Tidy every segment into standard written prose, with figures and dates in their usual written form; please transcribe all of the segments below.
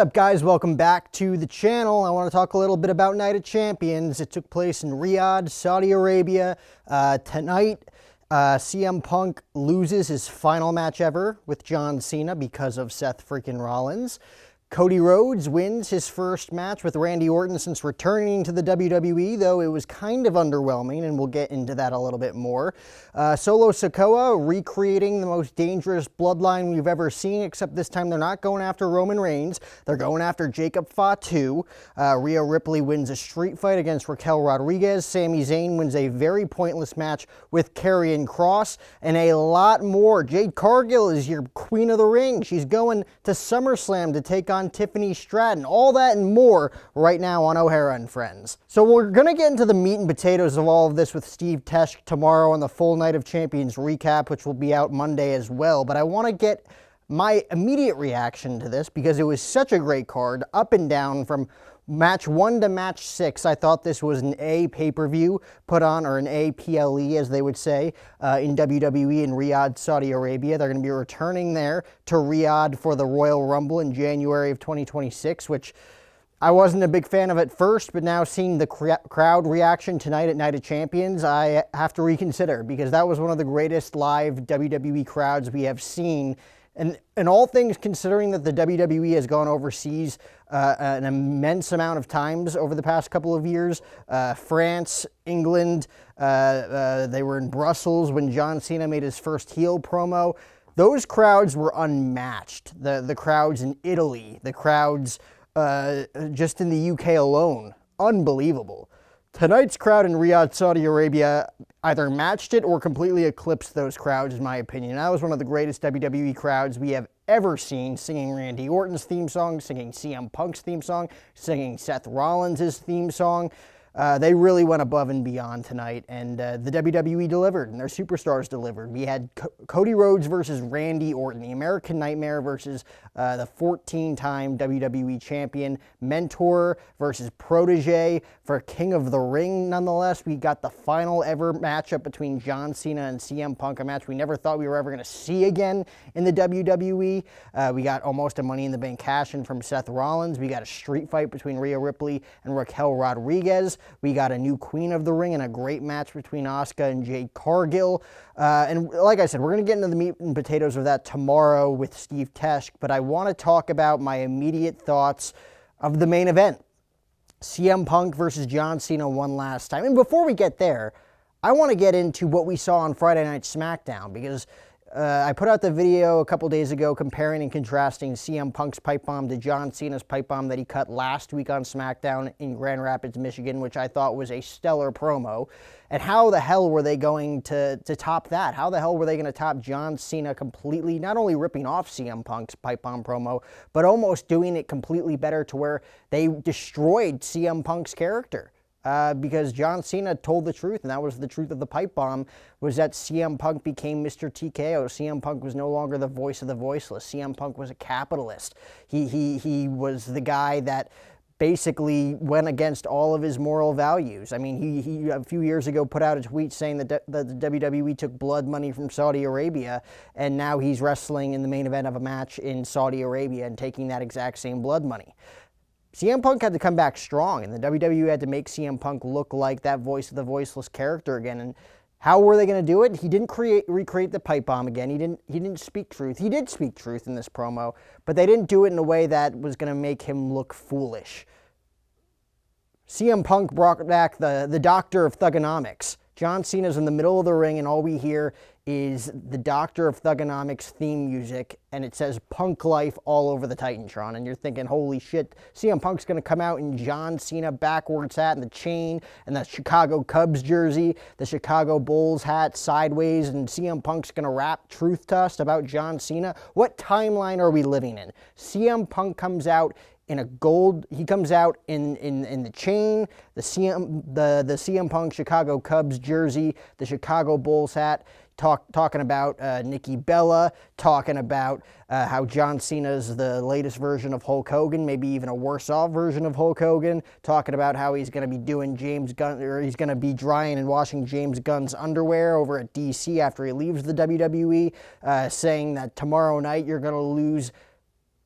up, guys? Welcome back to the channel. I want to talk a little bit about Night of Champions. It took place in Riyadh, Saudi Arabia. Tonight, CM Punk loses his final match ever with John Cena because of Seth freaking Rollins. Cody Rhodes wins his first match with Randy Orton since returning to the WWE, though it was kind of underwhelming, and we'll get into that a little bit more. Solo Sikoa recreating the most dangerous bloodline we've ever seen, except this time they're not going after Roman Reigns. They're going after Jacob Fatu. Rhea Ripley wins a street fight against Raquel Rodriguez. Sami Zayn wins a very pointless match with Karrion Kross, and a lot more. Jade Cargill is your queen of the ring. She's going to SummerSlam to take on Tiffany Stratton. All that and more right now on O'Hara and Friends. So we're going to get into the meat and potatoes of all of this with Steve Tesh tomorrow on the full Night of Champions recap, which will be out Monday as well. But I want to get my immediate reaction to this because it was such a great card, up and down from match 1 to match 6. I thought this was an A pay-per-view put on, or an A PLE as they would say, in WWE in Riyadh, Saudi Arabia. They're going to be returning there to Riyadh for the Royal Rumble in January of 2026, which I wasn't a big fan of at first, but now seeing the crowd reaction tonight at Night of Champions, I have to reconsider, because that was one of the greatest live WWE crowds we have seen. And all things considering that the WWE has gone overseas an immense amount of times over the past couple of years, France, England, they were in Brussels when John Cena made his first heel promo. Those crowds were unmatched. The crowds in Italy, the crowds just in the UK alone, unbelievable. Tonight's crowd in Riyadh, Saudi Arabia either matched it or completely eclipsed those crowds, in my opinion. That was one of the greatest WWE crowds we have ever seen, singing Randy Orton's theme song, singing CM Punk's theme song, singing Seth Rollins' theme song. They really went above and beyond tonight, and the WWE delivered, and their superstars delivered. We had Cody Rhodes versus Randy Orton, the American Nightmare versus the 14-time WWE champion, mentor versus protege for King of the Ring. Nonetheless, we got the final ever matchup between John Cena and CM Punk, a match we never thought we were ever going to see again in the WWE. We got almost a Money in the Bank cash-in from Seth Rollins. We got a street fight between Rhea Ripley and Raquel Rodriguez. We got a new Queen of the Ring and a great match between Asuka and Jade Cargill. And like I said, we're going to get into the meat and potatoes of that tomorrow with Steve Tesh, but I want to talk about my immediate thoughts of the main event. CM Punk versus John Cena one last time. And before we get there, I want to get into what we saw on Friday Night SmackDown, because I put out the video a couple days ago comparing and contrasting CM Punk's pipe bomb to John Cena's pipe bomb that he cut last week on SmackDown in Grand Rapids, Michigan, which I thought was a stellar promo. And how the hell were they going to top that? How the hell were they going to top John Cena completely, not only ripping off CM Punk's pipe bomb promo, but almost doing it completely better to where they destroyed CM Punk's character? Because John Cena told the truth, and that was the truth of the pipe bomb, was that CM Punk became Mr. TKO. CM Punk was no longer the voice of the voiceless. CM Punk was a capitalist. He was the guy that basically went against all of his moral values. I mean, he a few years ago put out a tweet saying that the WWE took blood money from Saudi Arabia, and now he's wrestling in the main event of a match in Saudi Arabia and taking that exact same blood money. CM Punk had to come back strong, and the WWE had to make CM Punk look like that voice of the voiceless character again. And how were they going to do it? He didn't recreate the pipe bomb again. He didn't speak truth. He did speak truth in this promo, but they didn't do it in a way that was going to make him look foolish. CM Punk brought back the Doctor of Thugonomics. John Cena's in the middle of the ring, and all we hear is the Doctor of Thugonomics theme music, and it says Punk Life all over the Titantron, and you're thinking, holy shit, CM Punk's going to come out in John Cena backwards hat and the chain and the Chicago Cubs jersey, the Chicago Bulls hat sideways, and CM Punk's going to rap truth to us about John Cena. What timeline are we living in? CM Punk comes out in a gold, he comes out in the chain, the CM Punk Chicago Cubs jersey, the Chicago Bulls hat, talking about Nikki Bella, talking about how John Cena's the latest version of Hulk Hogan, maybe even a worse off version of Hulk Hogan, talking about how he's going to be doing James Gunn, or he's going to be drying and washing James Gunn's underwear over at DC after he leaves the WWE, saying that tomorrow night you're going to lose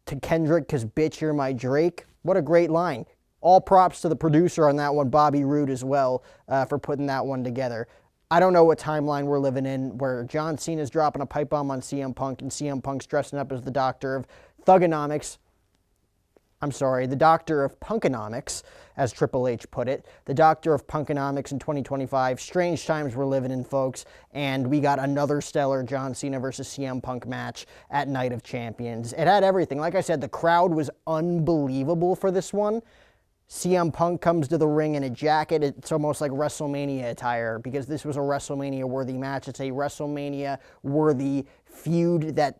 to Kendrick, because bitch, you're my Drake. What a great line. All props to the producer on that one, Bobby Roode, as well, for putting that one together. I don't know what timeline we're living in where John Cena's dropping a pipe bomb on CM Punk and CM Punk's dressing up as the doctor of thugonomics. I'm sorry, the doctor of punkonomics, as Triple H put it. The doctor of punkonomics in 2025. Strange times we're living in, folks. And we got another stellar John Cena versus CM Punk match at Night of Champions. It had everything. Like I said, the crowd was unbelievable for this one. CM Punk comes to the ring in a jacket. It's almost like WrestleMania attire because this was a WrestleMania-worthy match. It's a WrestleMania-worthy feud that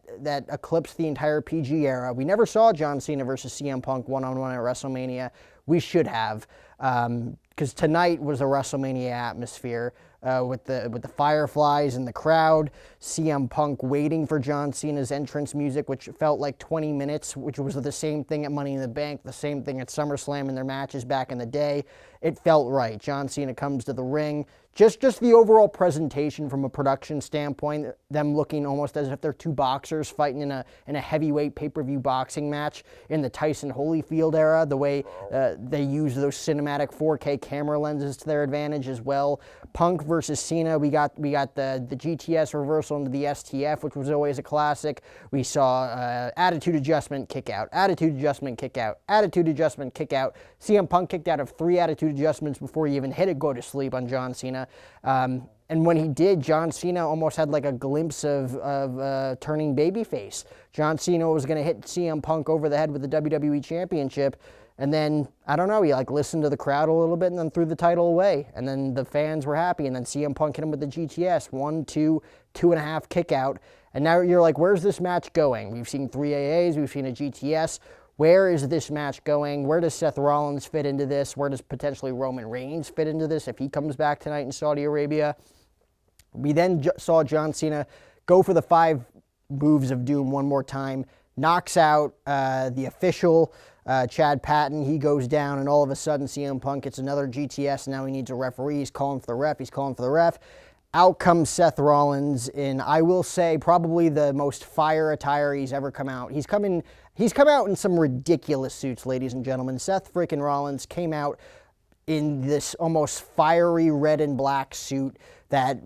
eclipsed the entire PG era. We never saw John Cena versus CM Punk one-on-one at WrestleMania. We should have, because tonight was a WrestleMania atmosphere with the fireflies and the crowd. CM Punk waiting for John Cena's entrance music, which felt like 20 minutes, which was the same thing at Money in the Bank, the same thing at SummerSlam in their matches back in the day. It felt right. John Cena comes to the ring. Just the overall presentation from a production standpoint, them looking almost as if they're two boxers fighting in a heavyweight pay-per-view boxing match in the Tyson Holyfield era, the way they use those cinematic 4K camera lenses to their advantage as well. Punk versus Cena, we got the GTS reversal into the STF, which was always a classic. We saw attitude adjustment, kick out, attitude adjustment, kick out, attitude adjustment, kick out. CM Punk kicked out of 3 attitude adjustments before he even hit a go to sleep on John Cena. And when he did, John Cena almost had like a glimpse of turning babyface. John Cena was going to hit CM Punk over the head with the WWE Championship. And then, I don't know, he like listened to the crowd a little bit and then threw the title away. And then the fans were happy. And then CM Punk hit him with the GTS. 1, 2, 2.5 kick out. And now you're like, where's this match going? We've seen 3 AAs. We've seen a GTS. Where is this match going? Where does Seth Rollins fit into this? Where does potentially Roman Reigns fit into this if he comes back tonight in Saudi Arabia? We then saw John Cena go for the 5 moves of doom one more time, knocks out the official, Chad Patton. He goes down, and all of a sudden CM Punk gets another GTS. Now he needs a referee. He's calling for the ref. He's calling for the ref. Out comes Seth Rollins in, I will say, probably the most fire attire he's ever come out. He's come out in some ridiculous suits, ladies and gentlemen. Seth freaking Rollins came out in this almost fiery red and black suit that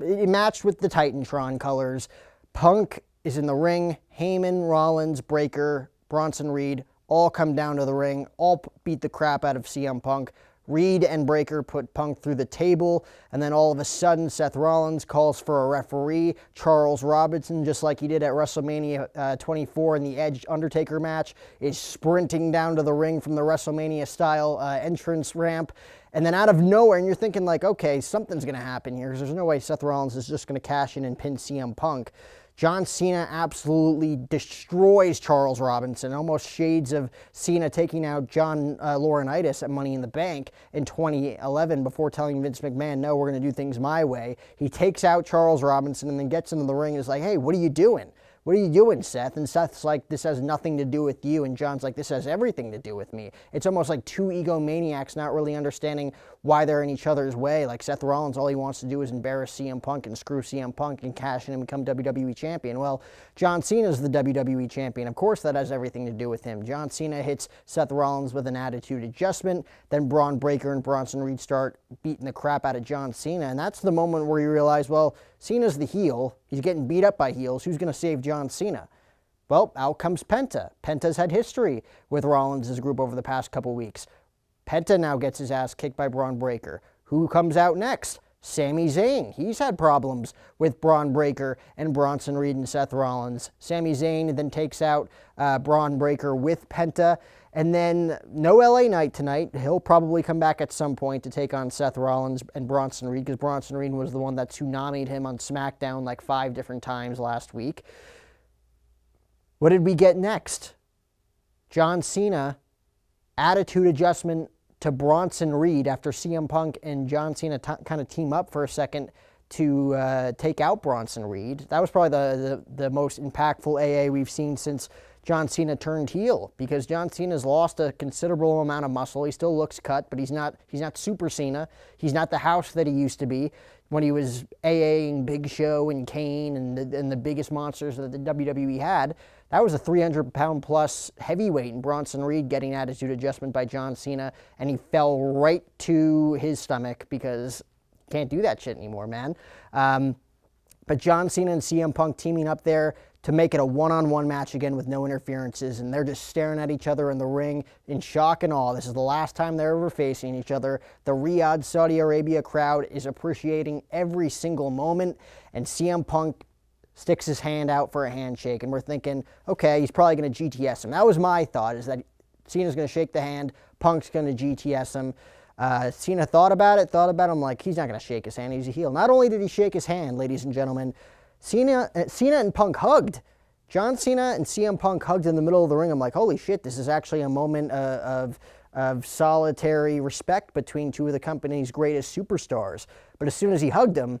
it matched with the Titantron colors. Punk is in the ring. Heyman, Rollins, Breakker, Bronson Reed all come down to the ring, all beat the crap out of CM Punk. Reed and Breakker put Punk through the table, and then all of a sudden Seth Rollins calls for a referee. Charles Robinson, just like he did at WrestleMania 24 in the Edge Undertaker match, is sprinting down to the ring from the WrestleMania-style entrance ramp. And then out of nowhere, and you're thinking like, okay, something's going to happen here, because there's no way Seth Rollins is just going to cash in and pin CM Punk. John Cena absolutely destroys Charles Robinson, almost shades of Cena taking out John Laurinaitis at Money in the Bank in 2011 before telling Vince McMahon, no, we're going to do things my way. He takes out Charles Robinson and then gets into the ring and is like, hey, what are you doing? What are you doing, Seth? And Seth's like, this has nothing to do with you. And John's like, this has everything to do with me. It's almost like two egomaniacs not really understanding why they're in each other's way. Like Seth Rollins, all he wants to do is embarrass CM Punk and screw CM Punk and cash in and become WWE Champion. Well, John Cena's the WWE Champion. Of course, that has everything to do with him. John Cena hits Seth Rollins with an attitude adjustment. Then Braun Breakker and Bronson Reed start beating the crap out of John Cena. And that's the moment where you realize, well, Cena's the heel. He's getting beat up by heels. Who's going to save John Cena? Well, out comes Penta. Penta's had history with Rollins' group over the past couple weeks. Penta now gets his ass kicked by Braun Breakker. Who comes out next? Sami Zayn. He's had problems with Braun Breakker and Bronson Reed and Seth Rollins. Sami Zayn then takes out Braun Breakker with Penta. And then no LA Knight tonight. He'll probably come back at some point to take on Seth Rollins and Bronson Reed, because Bronson Reed was the one that tsunami'd him on SmackDown like 5 different times last week. What did we get next? John Cena, attitude adjustment to Bronson Reed after CM Punk and John Cena kind of team up for a second to take out Bronson Reed. That was probably the most impactful AA we've seen since John Cena turned heel, because John Cena's lost a considerable amount of muscle. He still looks cut, but he's not Super Cena. He's not the house that he used to be when he was AAing Big Show and Kane and the biggest monsters that the WWE had. That was a 300-pound plus heavyweight in Bronson Reed getting attitude adjustment by John Cena, and he fell right to his stomach because you can't do that shit anymore, man. But John Cena and CM Punk teaming up there to make it a one-on-one match again with no interferences, and they're just staring at each other in the ring in shock and awe. This is the last time they're ever facing each other. The Riyadh, Saudi Arabia crowd is appreciating every single moment, and CM Punk sticks his hand out for a handshake, and we're thinking, okay, he's probably going to GTS him. That was my thought, is that Cena's going to shake the hand, Punk's going to GTS him. Cena thought about it, I'm like, he's not going to shake his hand, he's a heel. Not only did he shake his hand, ladies and gentlemen, Cena and Punk hugged. John Cena and CM Punk hugged in the middle of the ring. I'm like, holy shit, this is actually a moment of solitary respect between two of the company's greatest superstars. But as soon as he hugged him,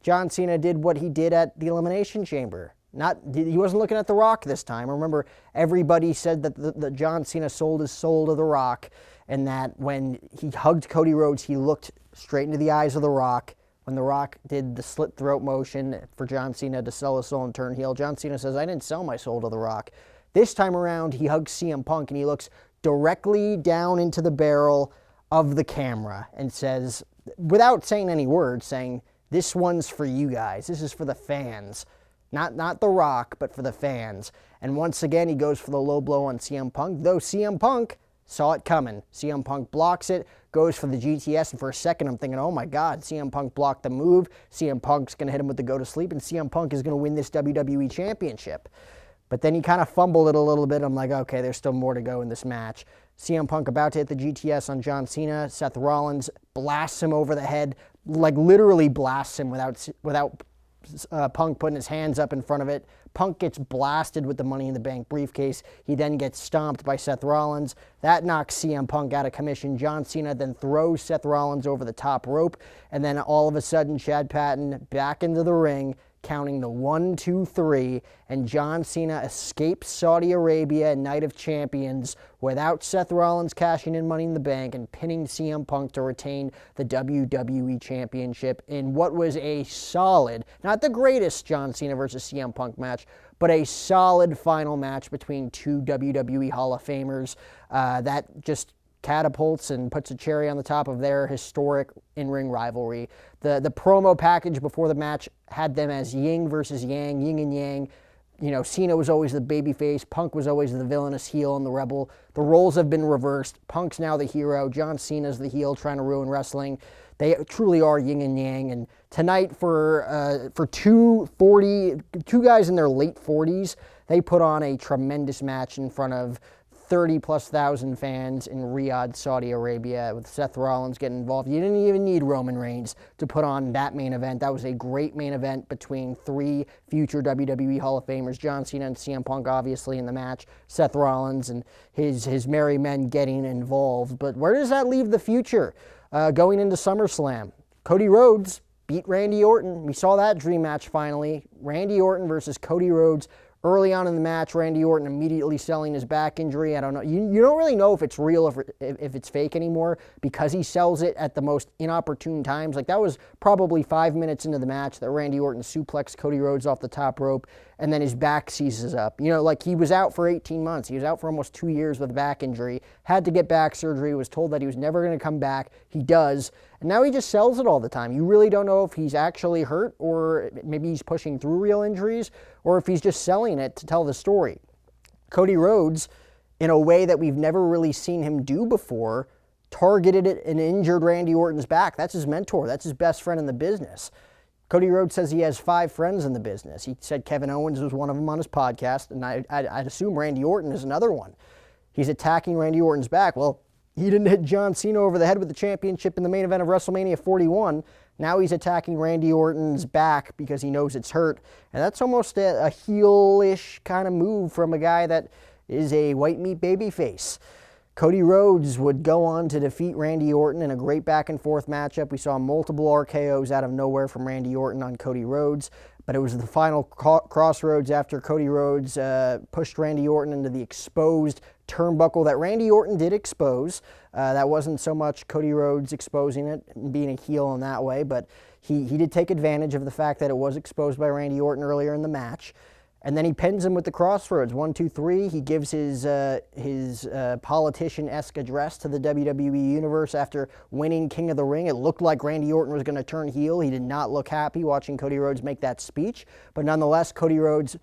John Cena did what he did at the Elimination Chamber. He wasn't looking at The Rock this time. Remember, everybody said that John Cena sold his soul to The Rock, and that when he hugged Cody Rhodes, he looked straight into the eyes of The Rock. When The Rock did the slit throat motion for John Cena to sell his soul and turn heel, John Cena says, I didn't sell my soul to The Rock. This time around, he hugs CM Punk, and he looks directly down into the barrel of the camera and says, without saying any words, saying, this one's for you guys. This is for the fans. Not The Rock, but for the fans. And once again, he goes for the low blow on CM Punk, though CM Punk saw it coming. CM Punk blocks it, goes for the GTS, and for a second I'm thinking, oh my God, CM Punk blocked the move. CM Punk's going to hit him with the go to sleep, and CM Punk is going to win this WWE Championship. But then he kind of fumbled it a little bit. I'm like, okay, there's still more to go in this match. CM Punk about to hit the GTS on John Cena. Seth Rollins blasts him over the head, like literally blasts him without Punk putting his hands up in front of it. Punk gets blasted with the Money in the Bank briefcase. He then gets stomped by Seth Rollins. That knocks CM Punk out of commission. John Cena then throws Seth Rollins over the top rope, and then all of a sudden, Chad Patton back into the ring, counting the 1, 2, 3, and John Cena escapes Saudi Arabia Night of Champions without Seth Rollins cashing in Money in the Bank and pinning CM Punk to retain the WWE Championship in what was a solid, not the greatest John Cena versus CM Punk match, but a solid final match between two WWE Hall of Famers that just catapults and puts a cherry on the top of their historic in-ring rivalry. The promo package before the match had them as yin versus yang, yin and yang. You know, Cena was always the babyface, Punk was always the villainous heel and the rebel. The roles have been reversed. Punk's now the hero, John Cena's the heel trying to ruin wrestling. They truly are yin and yang. And tonight for two guys in their late 40s, they put on a tremendous match in front of 30,000+ fans in Riyadh, Saudi Arabia, with Seth Rollins getting involved. You didn't even need Roman Reigns to put on that main event. That was a great main event between three future WWE Hall of Famers, John Cena and CM Punk, obviously, in the match, Seth Rollins and his merry men getting involved. But where does that leave the future going into SummerSlam? Cody Rhodes beat Randy Orton. We saw that dream match finally. Randy Orton versus Cody Rhodes. Early on in the match, Randy Orton immediately selling his back injury. I don't know. You don't really know if it's real or if it's fake anymore because he sells it at the most inopportune times. Like, that was probably 5 minutes into the match that Randy Orton suplexed Cody Rhodes off the top rope, and then his back seizes up. You know, like, he was out for 18 months. He was out for almost 2 years with a back injury, had to get back surgery, was told that he was never going to come back. He does. And now he just sells it all the time. You really don't know if he's actually hurt or maybe he's pushing through real injuries or if he's just selling it to tell the story. Cody Rhodes, in a way that we've never really seen him do before, targeted an injured Randy Orton's back. That's his mentor. That's his best friend in the business. Cody Rhodes says he has 5 friends in the business. He said Kevin Owens was one of them on his podcast, and I'd assume Randy Orton is another one. He's attacking Randy Orton's back. Well, he didn't hit John Cena over the head with the championship in the main event of WrestleMania 41. Now he's attacking Randy Orton's back because he knows it's hurt. And that's almost a heel-ish kind of move from a guy that is a white meat babyface. Cody Rhodes would go on to defeat Randy Orton in a great back-and-forth matchup. We saw multiple RKOs out of nowhere from Randy Orton on Cody Rhodes, but it was the final crossroads after Cody Rhodes pushed Randy Orton into the exposed turnbuckle that Randy Orton did expose. That wasn't so much Cody Rhodes exposing it and being a heel in that way, but he did take advantage of the fact that it was exposed by Randy Orton earlier in the match. And then he pins him with the crossroads. 1, 2, 3. He gives his politician-esque address to the WWE Universe after winning King of the Ring. It looked like Randy Orton was going to turn heel. He did not look happy watching Cody Rhodes make that speech. But nonetheless, Cody Rhodes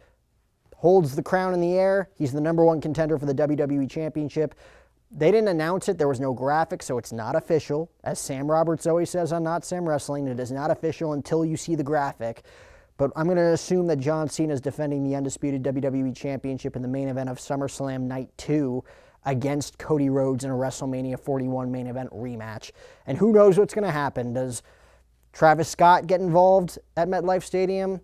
holds the crown in the air. He's the #1 contender for the WWE Championship. They didn't announce it. There was no graphic, so it's not official. As Sam Roberts always says on Not Sam Wrestling, it is not official until you see the graphic. But I'm going to assume that John Cena is defending the undisputed WWE Championship in the main event of SummerSlam Night 2 against Cody Rhodes in a WrestleMania 41 main event rematch. And who knows what's going to happen? Does Travis Scott get involved at MetLife Stadium?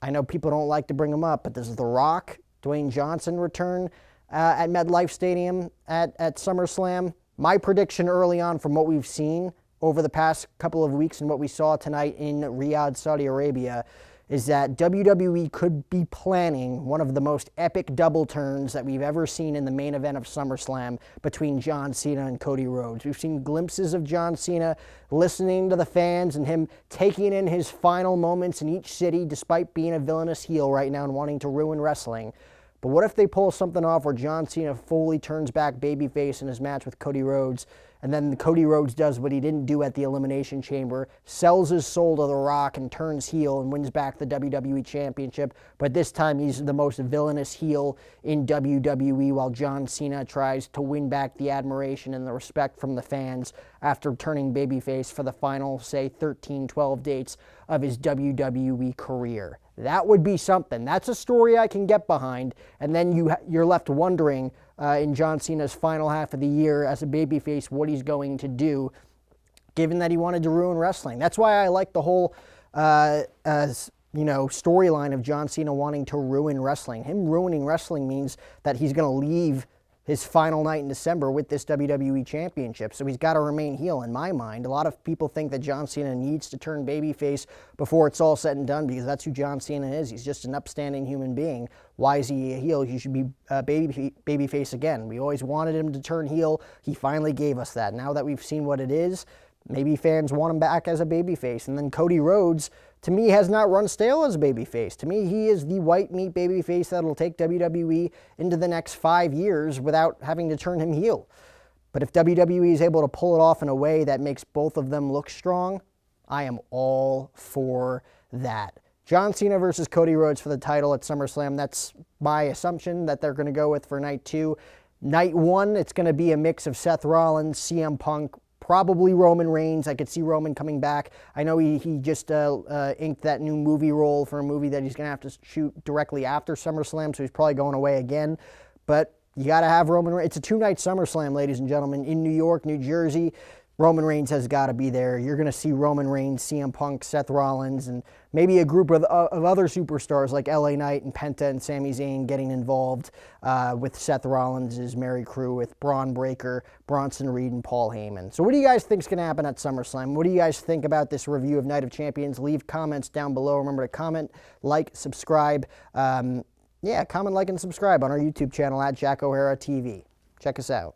I know people don't like to bring him up, but does The Rock, Dwayne Johnson, return at MetLife Stadium at SummerSlam? My prediction early on from what we've seen over the past couple of weeks and what we saw tonight in Riyadh, Saudi Arabia, is that WWE could be planning one of the most epic double turns that we've ever seen in the main event of SummerSlam between John Cena and Cody Rhodes. We've seen glimpses of John Cena listening to the fans and him taking in his final moments in each city despite being a villainous heel right now and wanting to ruin wrestling. But what if they pull something off where John Cena fully turns back babyface in his match with Cody Rhodes, and then Cody Rhodes does what he didn't do at the Elimination Chamber, sells his soul to The Rock and turns heel and wins back the WWE Championship, but this time he's the most villainous heel in WWE while John Cena tries to win back the admiration and the respect from the fans after turning babyface for the final, say, 13, 12 dates of his WWE career. That would be something. That's a story I can get behind. And then you're left wondering in John Cena's final half of the year as a babyface what he's going to do, given that he wanted to ruin wrestling. That's why I like the whole storyline of John Cena wanting to ruin wrestling. Him ruining wrestling means that he's going to leave his final night in December with this WWE Championship. So he's got to remain heel in my mind. A lot of people think that John Cena needs to turn babyface before it's all said and done because that's who John Cena is. He's just an upstanding human being. Why is he a heel? He should be babyface again. We always wanted him to turn heel. He finally gave us that. Now that we've seen what it is, maybe fans want him back as a babyface. And then Cody Rhodes, to me, has not run stale as a babyface. To me, he is the white meat babyface that'll take WWE into the next 5 years without having to turn him heel. But if WWE is able to pull it off in a way that makes both of them look strong, I am all for that. John Cena versus Cody Rhodes for the title at SummerSlam. That's my assumption that they're going to go with for Night 2. Night 1, it's going to be a mix of Seth Rollins, CM Punk, probably Roman Reigns. I could see Roman coming back. I know he just inked that new movie role for a movie that he's going to have to shoot directly after SummerSlam, so he's probably going away again. But you got to have Roman Reigns. It's a 2-night SummerSlam, ladies and gentlemen, in New York, New Jersey. Roman Reigns has got to be there. You're going to see Roman Reigns, CM Punk, Seth Rollins, and maybe a group of other superstars like LA Knight and Penta and Sami Zayn getting involved with Seth Rollins' Merry Crew with Braun Breaker, Bronson Reed, and Paul Heyman. So what do you guys think is going to happen at SummerSlam? What do you guys think about this review of Night of Champions? Leave comments down below. Remember to comment, like, subscribe. Comment, like, and subscribe on our YouTube channel at Jack O'Hara TV. Check us out.